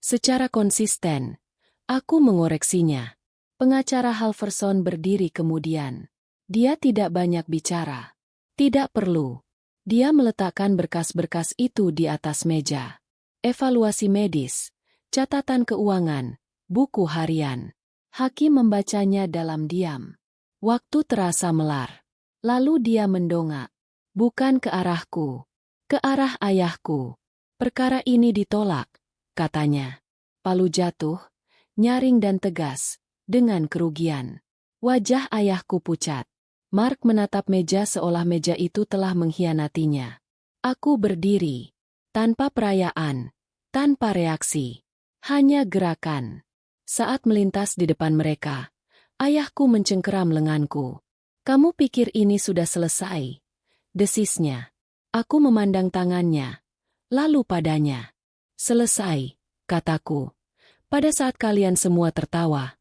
Secara konsisten. Aku mengoreksinya. Pengacara Halverson berdiri kemudian. Dia tidak banyak bicara. Tidak perlu. Dia meletakkan berkas-berkas itu di atas meja. Evaluasi medis, catatan keuangan, buku harian. Hakim membacanya dalam diam. Waktu terasa melar. Lalu dia mendongak. Bukan ke arahku. Ke arah ayahku. Perkara ini ditolak, katanya. Palu jatuh, nyaring dan tegas, dengan kerugian. Wajah ayahku pucat. Mark menatap meja seolah meja itu telah mengkhianatinya. Aku berdiri. Tanpa perayaan. Tanpa reaksi. Hanya gerakan. Saat melintas di depan mereka, ayahku mencengkeram lenganku. Kamu pikir ini sudah selesai? Desisnya. Aku memandang tangannya. Lalu padanya. Selesai, kataku. Pada saat kalian semua tertawa.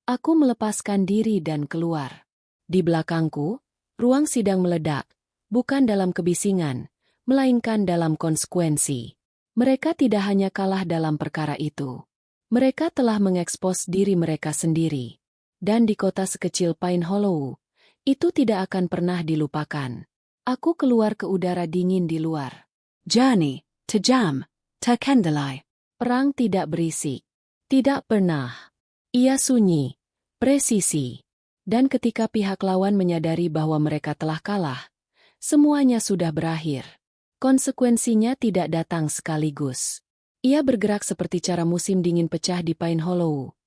Aku melepaskan diri dan keluar. Di belakangku, ruang sidang meledak, bukan dalam kebisingan, melainkan dalam konsekuensi. Mereka tidak hanya kalah dalam perkara itu. Mereka telah mengekspos diri mereka sendiri. Dan di kota sekecil Pine Hollow, itu tidak akan pernah dilupakan. Aku keluar ke udara dingin di luar. Jani, tajam, terkendali. Perang tidak berisik. Tidak pernah. Ia sunyi, presisi. Dan ketika pihak lawan menyadari bahwa mereka telah kalah, semuanya sudah berakhir. Konsekuensinya tidak datang sekaligus. Ia bergerak seperti cara musim dingin pecah di Pine Hollow.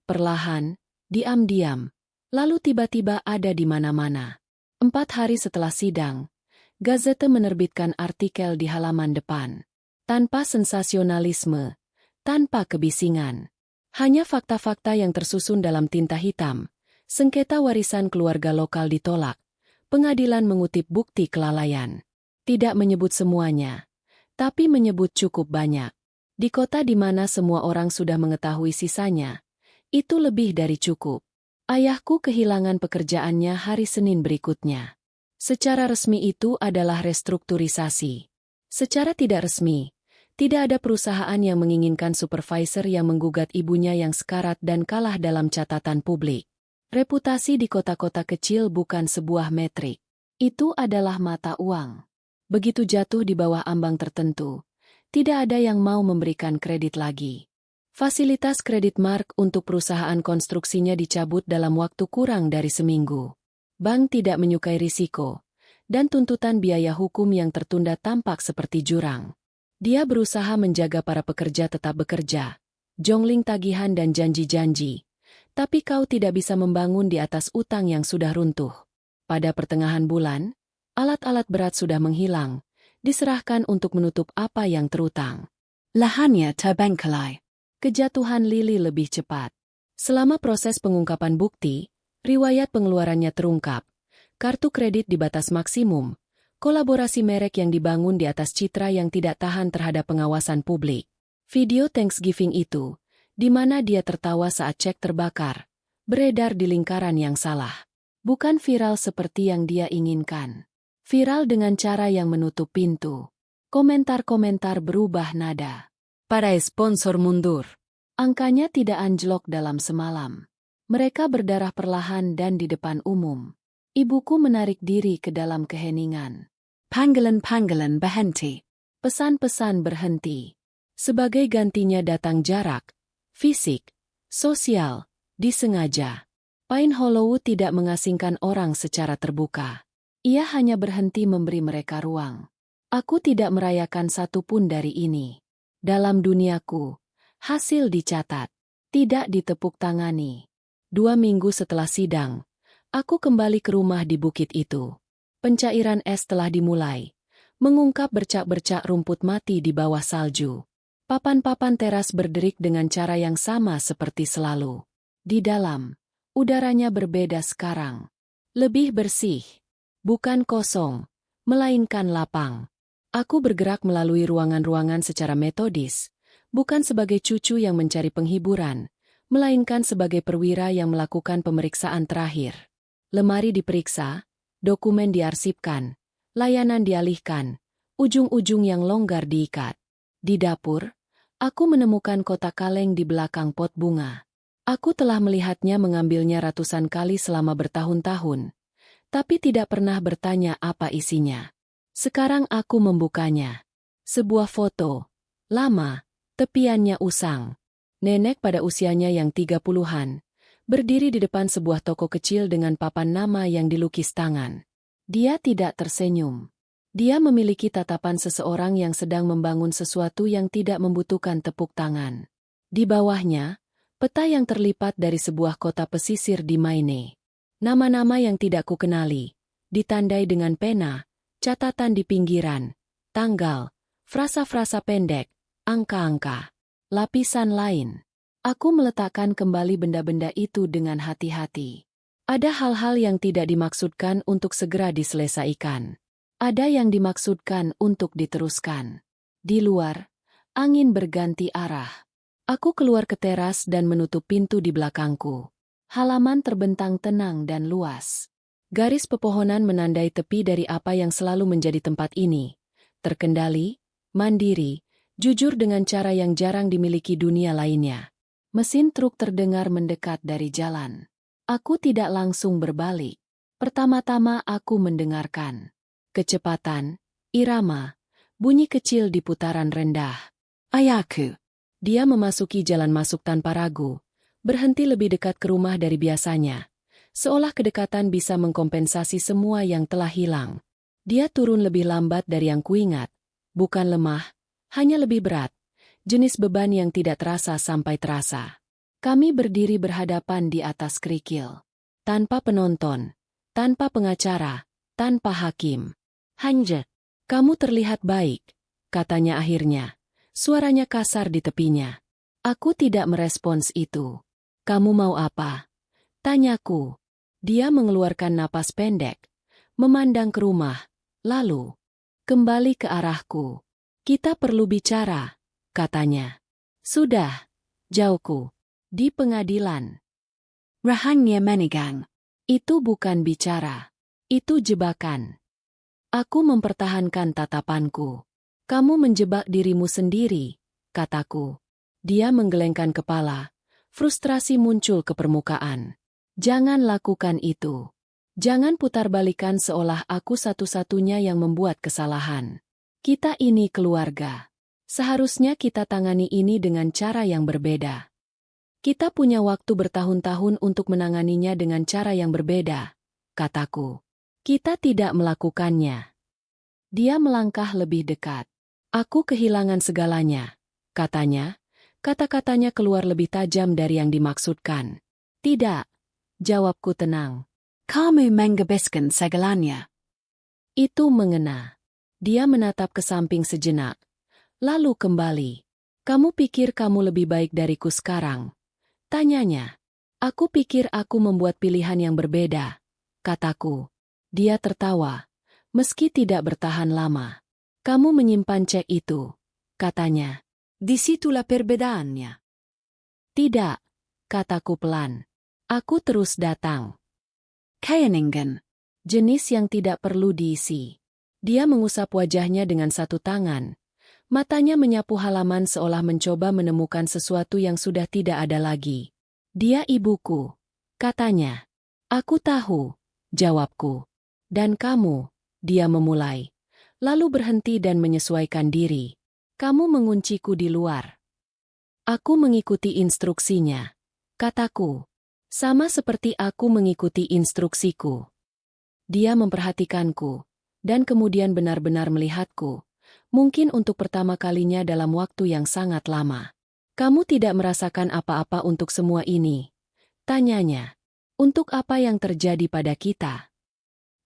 Perlahan, diam-diam, lalu tiba-tiba ada di mana-mana. 4 hari setelah sidang, Gazette menerbitkan artikel di halaman depan. Tanpa sensasionalisme, tanpa kebisingan. Hanya fakta-fakta yang tersusun dalam tinta hitam. Sengketa warisan keluarga lokal ditolak. Pengadilan mengutip bukti kelalaian. Tidak menyebut semuanya, tapi menyebut cukup banyak. Di kota di mana semua orang sudah mengetahui sisanya, itu lebih dari cukup. Ayahku kehilangan pekerjaannya hari Senin berikutnya. Secara resmi itu adalah restrukturisasi. Secara tidak resmi, tidak ada perusahaan yang menginginkan supervisor yang menggugat ibunya yang sekarat dan kalah dalam catatan publik. Reputasi di kota-kota kecil bukan sebuah metrik. Itu adalah mata uang. Begitu jatuh di bawah ambang tertentu, tidak ada yang mau memberikan kredit lagi. Fasilitas kredit Mark untuk perusahaan konstruksinya dicabut dalam waktu kurang dari seminggu. Bank tidak menyukai risiko, dan tuntutan biaya hukum yang tertunda tampak seperti jurang. Dia berusaha menjaga para pekerja tetap bekerja, jongling tagihan dan janji-janji. Tapi kau tidak bisa membangun di atas utang yang sudah runtuh. Pada pertengahan bulan, Alat-alat berat sudah menghilang, diserahkan untuk menutup apa yang terutang. Lahannya terbengkalai. Kejatuhan Lily lebih cepat. Selama proses pengungkapan bukti, riwayat pengeluarannya terungkap, kartu kredit di batas maksimum, kolaborasi merek yang dibangun di atas citra yang tidak tahan terhadap pengawasan publik. Video Thanksgiving itu, di mana dia tertawa saat cek terbakar, beredar di lingkaran yang salah. Bukan viral seperti yang dia inginkan. Viral dengan cara yang menutup pintu. Komentar-komentar berubah nada. Para sponsor mundur. Angkanya tidak anjlok dalam semalam. Mereka berdarah perlahan dan di depan umum. Ibuku menarik diri ke dalam keheningan. Panggilan-panggilan berhenti. Pesan-pesan berhenti. Sebagai gantinya datang jarak, fisik, sosial, disengaja. Pine Hollow tidak mengasingkan orang secara terbuka. Ia hanya berhenti memberi mereka ruang. Aku tidak merayakan satupun dari ini. Dalam duniaku, hasil dicatat, tidak ditepuk tangani. 2 minggu setelah sidang, aku kembali ke rumah di bukit itu. Pencairan es telah dimulai, mengungkap bercak-bercak rumput mati di bawah salju. Papan-papan teras berderik dengan cara yang sama seperti selalu. Di dalam, udaranya berbeda sekarang. Lebih bersih. Bukan kosong, melainkan lapang. Aku bergerak melalui ruangan-ruangan secara metodis, bukan sebagai cucu yang mencari penghiburan, melainkan sebagai perwira yang melakukan pemeriksaan terakhir. Lemari diperiksa, dokumen diarsipkan, layanan dialihkan, ujung-ujung yang longgar diikat. Di dapur, aku menemukan kotak kaleng di belakang pot bunga. Aku telah melihatnya mengambilnya ratusan kali selama bertahun-tahun, tapi tidak pernah bertanya apa isinya. Sekarang aku membukanya. Sebuah foto. Lama, tepiannya usang. Nenek pada usianya yang 30-an, berdiri di depan sebuah toko kecil dengan papan nama yang dilukis tangan. Dia tidak tersenyum. Dia memiliki tatapan seseorang yang sedang membangun sesuatu yang tidak membutuhkan tepuk tangan. Di bawahnya, peta yang terlipat dari sebuah kota pesisir di Maine. Nama-nama yang tidak kukenali, ditandai dengan pena, catatan di pinggiran, tanggal, frasa-frasa pendek, angka-angka, lapisan lain. Aku meletakkan kembali benda-benda itu dengan hati-hati. Ada hal-hal yang tidak dimaksudkan untuk segera diselesaikan. Ada yang dimaksudkan untuk diteruskan. Di luar, angin berganti arah. Aku keluar ke teras dan menutup pintu di belakangku. Halaman terbentang tenang dan luas. Garis pepohonan menandai tepi dari apa yang selalu menjadi tempat ini. Terkendali, mandiri, jujur dengan cara yang jarang dimiliki dunia lainnya. Mesin truk terdengar mendekat dari jalan. Aku tidak langsung berbalik. Pertama-tama aku mendengarkan. Kecepatan, irama, bunyi kecil di putaran rendah. Ayahku. Dia memasuki jalan masuk tanpa ragu, berhenti lebih dekat ke rumah dari biasanya. Seolah kedekatan bisa mengkompensasi semua yang telah hilang. Dia turun lebih lambat dari yang kuingat. Bukan lemah, hanya lebih berat. Jenis beban yang tidak terasa sampai terasa. Kami berdiri berhadapan di atas kerikil. Tanpa penonton, tanpa pengacara, tanpa hakim. Hanje, kamu terlihat baik, katanya akhirnya. Suaranya kasar di tepinya. Aku tidak merespons itu. Kamu mau apa? Tanyaku. Dia mengeluarkan napas pendek, memandang ke rumah, lalu kembali ke arahku. Kita perlu bicara, katanya. Sudah, jauhku. Di pengadilan. Rahangnya menigang. Itu bukan bicara. Itu jebakan. Aku mempertahankan tatapanku. Kamu menjebak dirimu sendiri, kataku. Dia menggelengkan kepala. Frustrasi muncul ke permukaan. Jangan lakukan itu. Jangan putarbalikan seolah aku satu-satunya yang membuat kesalahan. Kita ini keluarga. Seharusnya kita tangani ini dengan cara yang berbeda. Kita punya waktu bertahun-tahun untuk menanganinya dengan cara yang berbeda, kataku. Kita tidak melakukannya. Dia melangkah lebih dekat. Aku kehilangan segalanya, katanya. Kata-katanya keluar lebih tajam dari yang dimaksudkan. Tidak, jawabku tenang. Kamu menghabiskan segalanya. Itu mengena. Dia menatap ke samping sejenak. Lalu kembali. Kamu pikir kamu lebih baik dariku sekarang? Tanyanya. Aku pikir aku membuat pilihan yang berbeda, kataku. Dia tertawa. Meski tidak bertahan lama. Kamu menyimpan cek itu, katanya. Di situ la perbedaannya. Tidak, kataku pelan. Aku terus datang. Keningen. Jenis yang tidak perlu diisi. Dia mengusap wajahnya dengan satu tangan. Matanya menyapu halaman seolah mencoba menemukan sesuatu yang sudah tidak ada lagi. Dia ibuku, katanya. Aku tahu, jawabku. Dan kamu, dia memulai. Lalu berhenti dan menyesuaikan diri. Kamu mengunciku di luar. Aku mengikuti instruksinya, kataku. Sama seperti aku mengikuti instruksiku. Dia memperhatikanku, dan kemudian benar-benar melihatku. Mungkin untuk pertama kalinya dalam waktu yang sangat lama. Kamu tidak merasakan apa-apa untuk semua ini? Tanyanya. Untuk apa yang terjadi pada kita?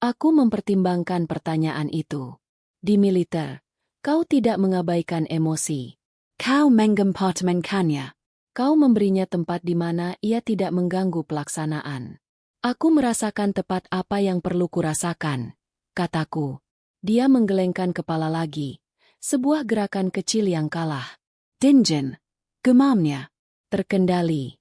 Aku mempertimbangkan pertanyaan itu. Di militer, kau tidak mengabaikan emosi. Kau mengempartemenkannya. Kau memberinya tempat di mana ia tidak mengganggu pelaksanaan. Aku merasakan tepat apa yang perlu kurasakan, kataku. Dia menggelengkan kepala lagi. Sebuah gerakan kecil yang kalah. Dingen. Gemamnya. Terkendali.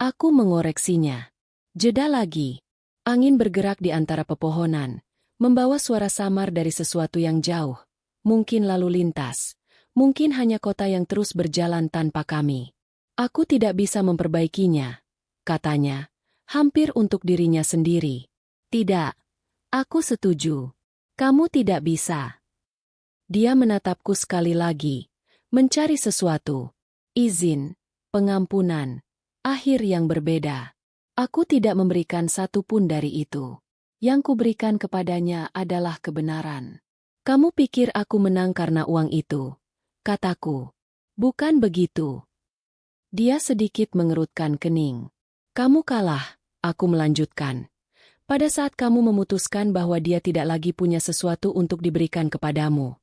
Aku mengoreksinya. Jeda lagi. Angin bergerak di antara pepohonan, membawa suara samar dari sesuatu yang jauh. Mungkin lalu lintas. Mungkin hanya kota yang terus berjalan tanpa kami. Aku tidak bisa memperbaikinya, katanya, hampir untuk dirinya sendiri. Tidak. Aku setuju. Kamu tidak bisa. Dia menatapku sekali lagi, mencari sesuatu. Izin, pengampunan, akhir yang berbeda. Aku tidak memberikan satu pun dari itu. Yang kuberikan kepadanya adalah kebenaran. Kamu pikir aku menang karena uang itu? Kataku. Bukan begitu. Dia sedikit mengerutkan kening. Kamu kalah, aku melanjutkan. Pada saat kamu memutuskan bahwa dia tidak lagi punya sesuatu untuk diberikan kepadamu.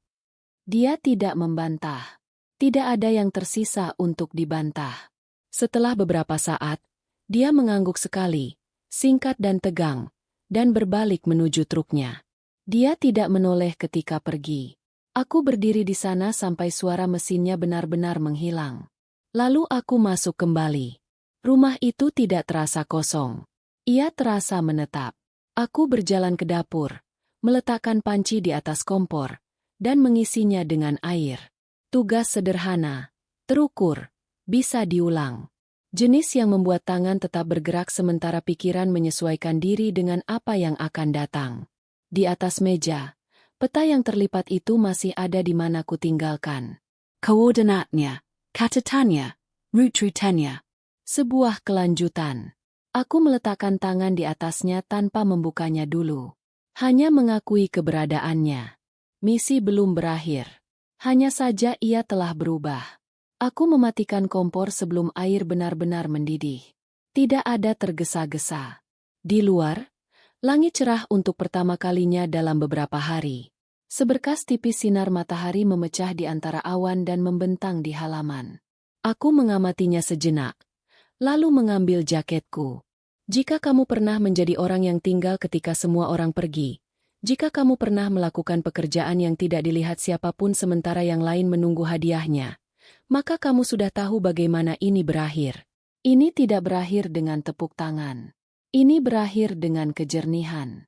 Dia tidak membantah. Tidak ada yang tersisa untuk dibantah. Setelah beberapa saat, dia mengangguk sekali, singkat dan tegang, dan berbalik menuju truknya. Dia tidak menoleh ketika pergi. Aku berdiri di sana sampai suara mesinnya benar-benar menghilang. Lalu aku masuk kembali. Rumah itu tidak terasa kosong. Ia terasa menetap. Aku berjalan ke dapur, meletakkan panci di atas kompor, dan mengisinya dengan air. Tugas sederhana, terukur, bisa diulang. Jenis yang membuat tangan tetap bergerak sementara pikiran menyesuaikan diri dengan apa yang akan datang. Di atas meja, peta yang terlipat itu masih ada di mana kutinggalkan. Koordinatnya, katatannya, rutennya. Sebuah kelanjutan. Aku meletakkan tangan di atasnya tanpa membukanya dulu. Hanya mengakui keberadaannya. Misi belum berakhir. Hanya saja ia telah berubah. Aku mematikan kompor sebelum air benar-benar mendidih. Tidak ada tergesa-gesa. Di luar, langit cerah untuk pertama kalinya dalam beberapa hari. Seberkas tipis sinar matahari memecah di antara awan dan membentang di halaman. Aku mengamatinya sejenak, lalu mengambil jaketku. Jika kamu pernah menjadi orang yang tinggal ketika semua orang pergi, jika kamu pernah melakukan pekerjaan yang tidak dilihat siapapun sementara yang lain menunggu hadiahnya, maka kamu sudah tahu bagaimana ini berakhir. Ini tidak berakhir dengan tepuk tangan. Ini berakhir dengan kejernihan.